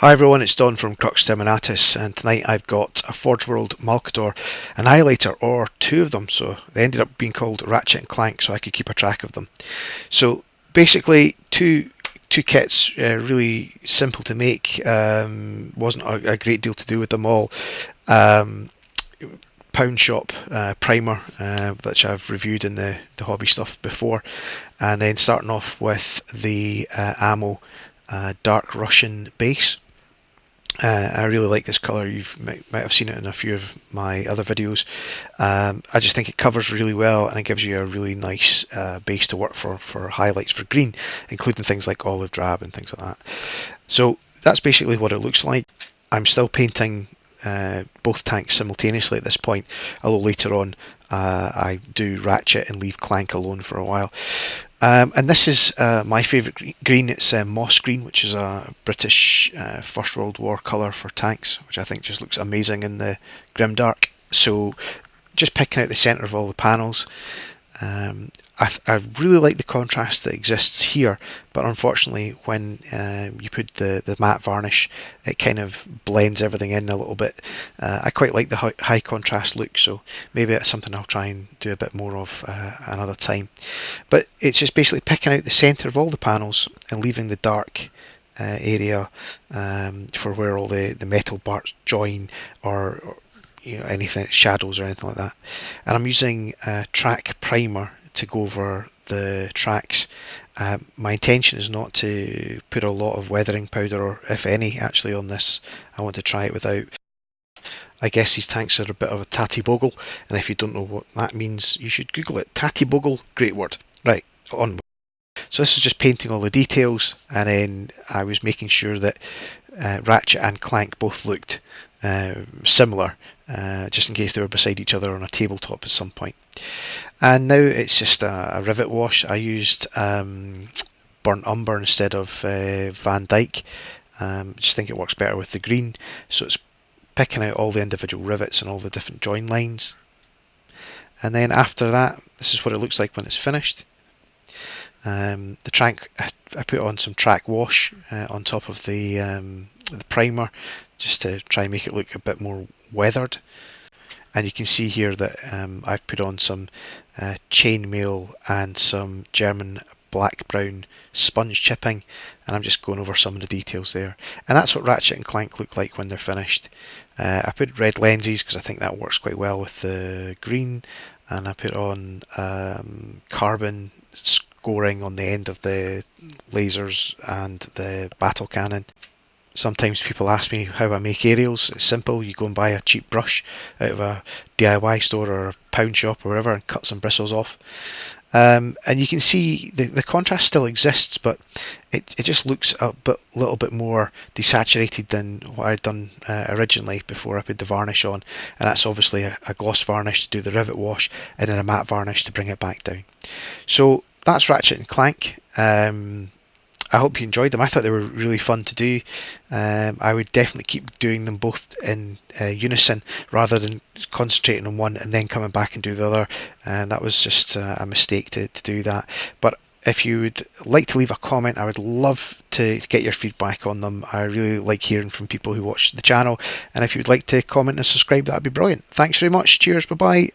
Hi everyone, it's Don from Crux Terminatus, and tonight I've got a Forgeworld Malcador Annihilator, or two of them, so they ended up being called Ratchet and Clank so I could keep a track of them. So basically two kits, really simple to make, wasn't a great deal to do with them all. Pound shop primer, which I've reviewed in the hobby stuff before, and then starting off with the ammo dark Russian base. I really like this colour. You might have seen it in a few of my other videos. I just think it covers really well, and it gives you a really nice base to work for highlights for green, including things like olive drab and things like that. So that's basically what it looks like. I'm still painting both tanks simultaneously at this point, although later on I do Ratchet and leave Clank alone for a while. And this is my favourite green. It's moss green, which is a British First World War colour for tanks, which I think just looks amazing in the grimdark. So just picking out the centre of all the panels. I really like the contrast that exists here, but unfortunately when you put the matte varnish, it kind of blends everything in a little bit. I quite like the high contrast look, so maybe that's something I'll try and do a bit more of another time. But it's just basically picking out the centre of all the panels and leaving the dark area for where all the metal parts join, or anything, shadows or anything like that. And I'm using track primer to go over the tracks. My intention is not to put a lot of weathering powder, or if any actually, on this. I want to try it without. I guess these tanks are a bit of a tatty bogle, and if you don't know what that means, you should Google it. Tatty bogle, great word. Right, on. So this is just painting all the details, and then I was making sure that Ratchet and Clank both looked similar, just in case they were beside each other on a tabletop at some point. And now it's just a Rivet Wash. I used Burnt Umber instead of Van Dyke. Just think it works better with the green. So it's picking out all the individual rivets and all the different join lines. And then after that, this is what it looks like when it's finished. The track, I put on some track wash on top of the primer, just to try and make it look a bit more weathered. And you can see here that I've put on some chainmail and some German black brown sponge chipping, and I'm just going over some of the details there. And that's what Ratchet and Clank look like when they're finished. I put red lenses because I think that works quite well with the green, and I put on carbon scoring on the end of the lasers and the battle cannon. Sometimes people ask me how I make aerials. It's simple. You go and buy a cheap brush out of a DIY store or a pound shop or wherever and cut some bristles off. And you can see the contrast still exists, but it just looks a little bit more desaturated than what I'd done originally before I put the varnish on. And that's obviously a gloss varnish to do the Rivet Wash, and then a matte varnish to bring it back down. So that's Ratchet and Clank. I hope you enjoyed them. I thought they were really fun to do. I would definitely keep doing them both in unison rather than concentrating on one and then coming back and do the other. And that was just a mistake to do that. But if you would like to leave a comment, I would love to get your feedback on them. I really like hearing from people who watch the channel. And if you would like to comment and subscribe, that would be brilliant. Thanks very much. Cheers. Bye-bye.